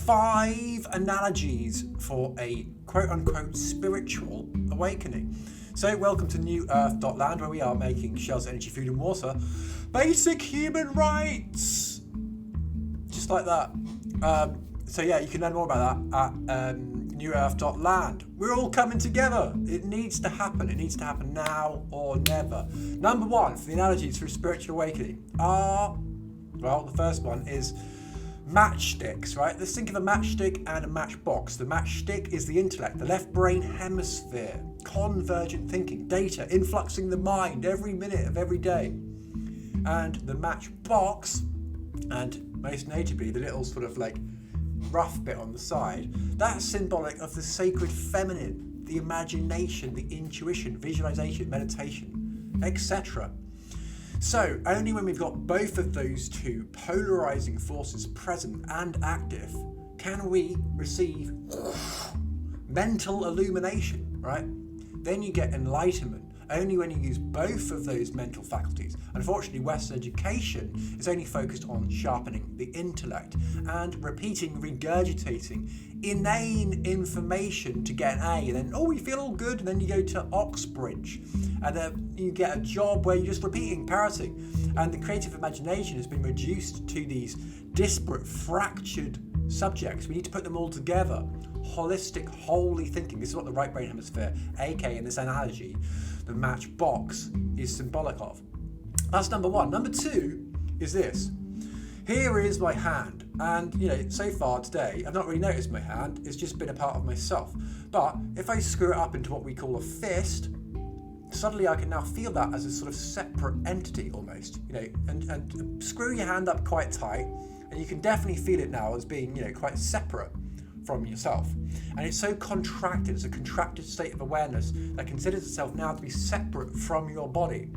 5 analogies for a quote-unquote spiritual awakening. So welcome to Newearth.land, where we are making shelter, energy, food and water basic human rights. Just like that. So yeah, you can learn more about that at Newearth.land. We're all coming together. It needs to happen. It needs to happen now or never. Number 1 for the analogies for spiritual awakening are, well, the first one is matchsticks, right? Let's think of a matchstick and a matchbox. The matchstick is the intellect, the left brain hemisphere, convergent thinking, data, influxing the mind every minute of every day. And the matchbox, and most notably the little sort of like rough bit on the side, that's symbolic of the sacred feminine, the imagination, the intuition, visualization, meditation, etc. So only when we've got both of those two polarizing forces present and active can we receive mental illumination, right? Then you get enlightenment. Only when you use both of those mental faculties. Unfortunately, Western education is only focused on sharpening the intellect and repeating, regurgitating inane information to get an A, and then, oh, you feel all good, and then you go to Oxbridge, and then you get a job where you're just repeating, parroting, and the creative imagination has been reduced to these disparate, fractured subjects. We need to put them all together. Holistic, holy thinking. This is what the right brain hemisphere, aka in this analogy, the matchbox, is symbolic of. That's number 1. Number 2 is this. Here is my hand, and so far today I've not really noticed my hand. It's just been a part of myself. But if I screw it up into what we call a fist, suddenly I can now feel that as a sort of separate entity almost. And screw your hand up quite tight, and you can definitely feel it now as being quite separate from yourself. And it's so contracted, it's a contracted state of awareness that considers itself now to be separate from your body,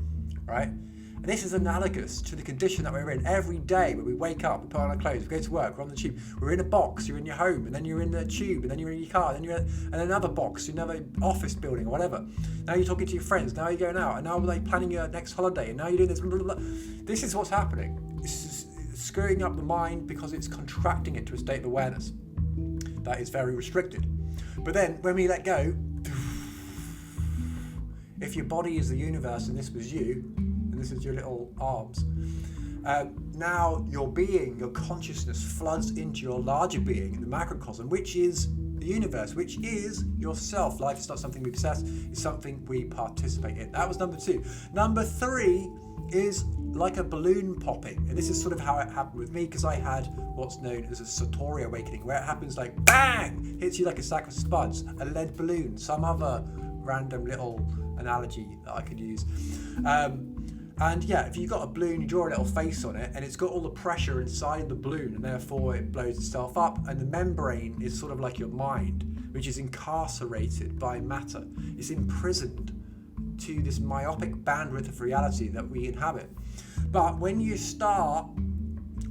right? And this is analogous to the condition that we're in every day when we wake up, we put on our clothes, we go to work, we're on the tube, we're in a box, you're in your home, and then you're in the tube, and then you're in your car, and then you're in another box, you're in another office building or whatever. Now you're talking to your friends, now you're going out, and now we're like planning your next holiday, and now you're doing this, blah, blah, blah. This is what's happening. It's screwing up the mind because it's contracting it to a state of awareness that is very restricted. But then when we let go, if your body is the universe and this was you, and this is your little arms, now your being, your consciousness floods into your larger being, the macrocosm, which is the universe, which is yourself. Life is not something we possess, it's something we participate in. That was number 2. Number 3 is like a balloon popping, and this is sort of how it happened with me, because I had what's known as a Satori awakening, where it happens like bang, hits you like a sack of spuds, a lead balloon, some other random little analogy that I could use. And yeah, if you've got a balloon, you draw a little face on it, and it's got all the pressure inside the balloon, and therefore it blows itself up, and the membrane is sort of like your mind, which is incarcerated by matter. It's imprisoned to this myopic bandwidth of reality that we inhabit. But when you start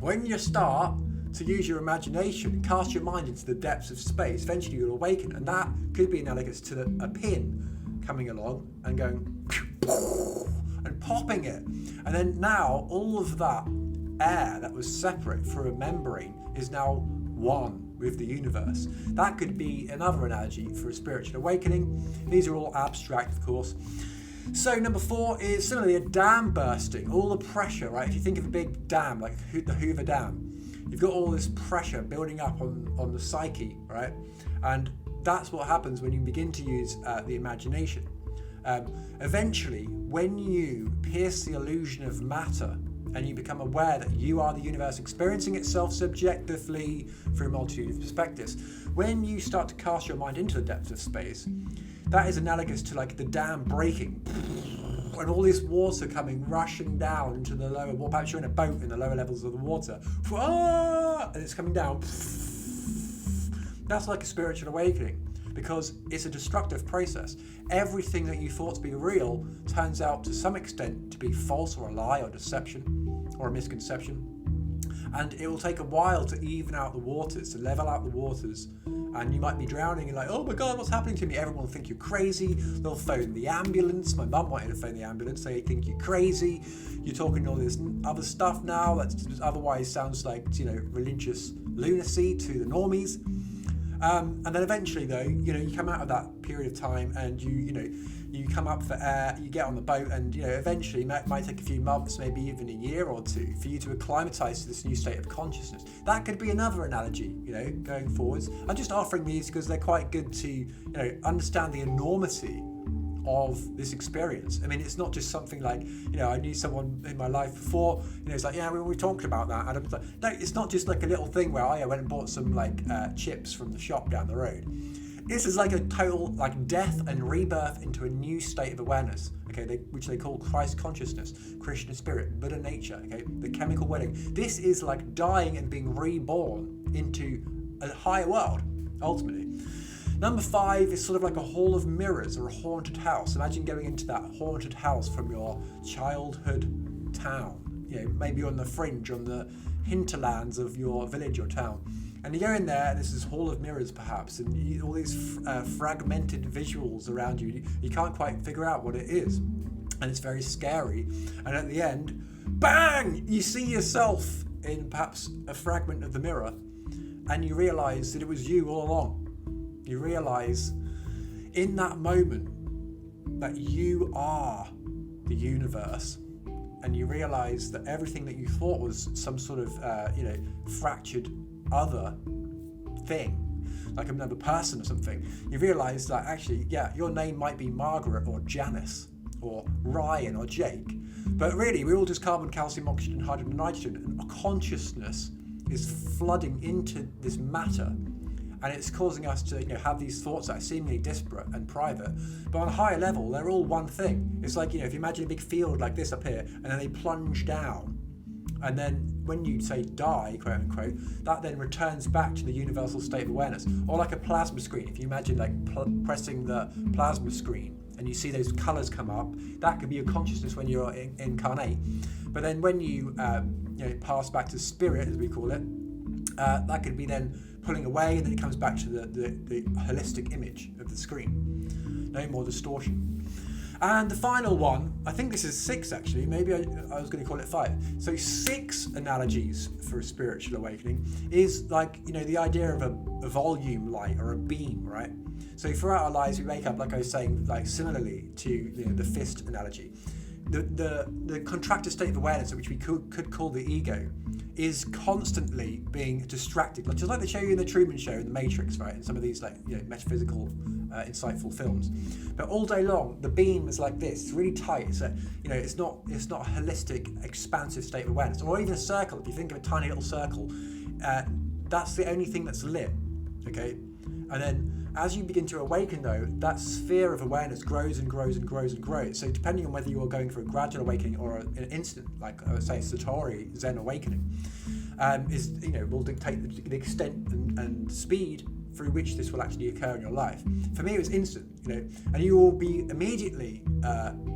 to use your imagination, cast your mind into the depths of space, eventually you'll awaken, and that could be analogous to a pin coming along and going and popping it, and then now all of that air that was separate through a membrane is now one with the universe. That could be another analogy for a spiritual awakening. These are all abstract, of course. So number 4 is similarly a dam bursting. All the pressure, right? If you think of a big dam, like the Hoover Dam, you've got all this pressure building up on the psyche, right? And that's what happens when you begin to use the imagination. Eventually, when you pierce the illusion of matter and you become aware that you are the universe experiencing itself subjectively through a multitude of perspectives, when you start to cast your mind into the depths of space, that is analogous to like the dam breaking and all this water coming rushing down into the lower, well, perhaps you're in a boat in the lower levels of the water, and it's coming down. That's like a spiritual awakening, because it's a destructive process. Everything that you thought to be real turns out to some extent to be false or a lie or deception or a misconception. and it will take a while to even out the waters, to level out the waters, and you might be drowning and like, oh my god, what's happening to me? Everyone will think you're crazy. They'll phone the ambulance. My mum wanted to phone the ambulance. They think you're crazy. You're talking all this other stuff now that otherwise sounds like, religious lunacy to the normies. And then eventually, though, you come out of that period of time and you come up for air, you get on the boat, and eventually it might take a few months, maybe even a year or two, for you to acclimatise to this new state of consciousness. That could be another analogy, going forwards. I'm just offering these because they're quite good to, understand the enormity of this experience. I mean, it's not just something like, I knew someone in my life before, it's like, yeah, we talked about that. And I was like, no, it's not just like a little thing where I went and bought some chips from the shop down the road. This is like a total death and rebirth into a new state of awareness, okay, which they call Christ consciousness, Krishna spirit, Buddha nature, okay, the chemical wedding. This is like dying and being reborn into a higher world, ultimately. Number 5 is sort of like a hall of mirrors or a haunted house. Imagine going into that haunted house from your childhood town. Maybe you're on the fringe, on the hinterlands of your village or town. And you go in there, and this is hall of mirrors perhaps, and all these fragmented visuals around you. You can't quite figure out what it is. And it's very scary. And at the end, bang! You see yourself in perhaps a fragment of the mirror, and you realise that it was you all along. You realise in that moment that you are the universe, and you realise that everything that you thought was some sort of, fractured other thing, like another person or something, you realise that actually, yeah, your name might be Margaret or Janice or Ryan or Jake, but really we're all just carbon, calcium, oxygen, hydrogen, and nitrogen, and consciousness is flooding into this matter, and it's causing us to have these thoughts that are seemingly disparate and private, but on a higher level they're all one thing. It's like, if you imagine a big field like this up here, and then they plunge down, and then when you say die, quote unquote, that then returns back to the universal state of awareness. Or like a plasma screen. If you imagine pressing the plasma screen and you see those colours come up, that could be your consciousness when you're incarnate. But then when you pass back to spirit, as we call it, that could be then pulling away, and then it comes back to the holistic image of the screen. No more distortion. And the final one, I think this is 6 actually, maybe I was going to call it 5. So 6 analogies for a spiritual awakening is like, the idea of a volume light or a beam, right? So throughout our lives we wake up, like I was saying, like similarly to the fist analogy. The contracted state of awareness, which we could call the ego, is constantly being distracted, just like they show you in the Truman Show, in the Matrix, right? In some of these metaphysical, insightful films. But all day long, the beam is like this. It's really tight. It's it's not a holistic, expansive state of awareness, or even a circle. If you think of a tiny little circle, that's the only thing that's lit. Okay, and then as you begin to awaken, though, that sphere of awareness grows and grows and grows and grows. So depending on whether you are going for a gradual awakening or an instant, like I would say, Satori Zen awakening, will dictate the extent and speed through which this will actually occur in your life. For me, it was instant, and you will be immediately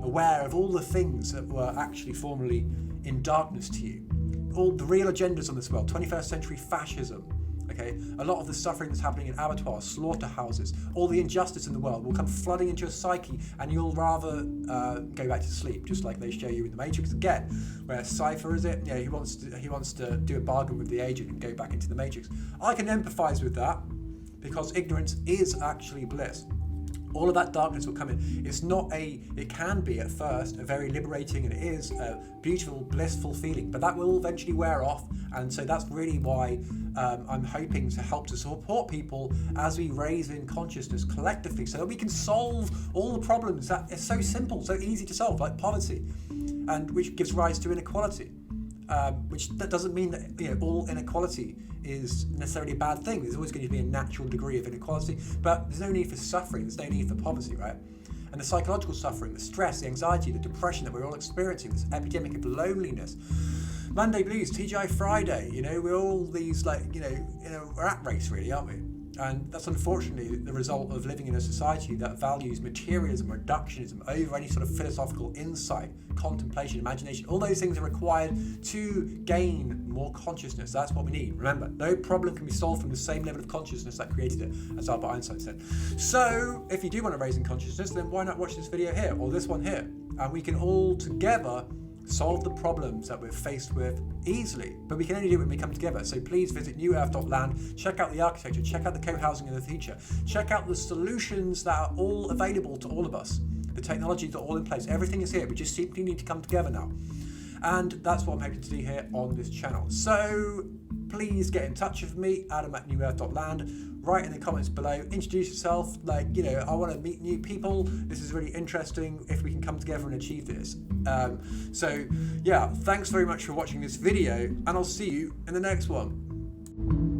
aware of all the things that were actually formerly in darkness to you. All the real agendas on this world, 21st century fascism, okay, a lot of the suffering that's happening in abattoirs, slaughterhouses, all the injustice in the world will come flooding into your psyche, and you'll rather go back to sleep, just like they show you in the Matrix again, where Cypher is it? He wants to do a bargain with the agent and go back into the Matrix. I can empathise with that, because ignorance is actually bliss. All of that darkness will come in. It can be at first a very liberating, and it is a beautiful, blissful feeling, but that will eventually wear off. And so that's really why I'm hoping to help to support people as we raise in consciousness collectively, so that we can solve all the problems that are so simple, so easy to solve, like poverty, and which gives rise to inequality. That doesn't mean that all inequality is necessarily a bad thing. There's always going to be a natural degree of inequality, but there's no need for suffering, there's no need for poverty, right? And the psychological suffering, the stress, the anxiety, the depression that we're all experiencing, this epidemic of loneliness, Monday blues, TGI Friday, we're all these we're at race really, aren't we? And that's unfortunately the result of living in a society that values materialism, reductionism over any sort of philosophical insight, contemplation, imagination. All those things are required to gain more consciousness. That's what we need. Remember, no problem can be solved from the same level of consciousness that created it, as Albert Einstein said. So if you do want to raise in consciousness, then why not watch this video here or this one here? And we can all together solve the problems that we're faced with easily, but we can only do it when we come together. So please visit Newearth.land, check out the architecture, check out the co-housing of the future, check out the solutions that are all available to all of us. The technologies are all in place, everything is here. We just simply need to come together now, and that's what I'm hoping to do here on this channel. So please get in touch with me, Adam at Newearth.land. Write in the comments below, introduce yourself, like, you know, I want to meet new people, this is really interesting, if we can come together and achieve this. So yeah, thanks very much for watching this video, and I'll see you in the next one.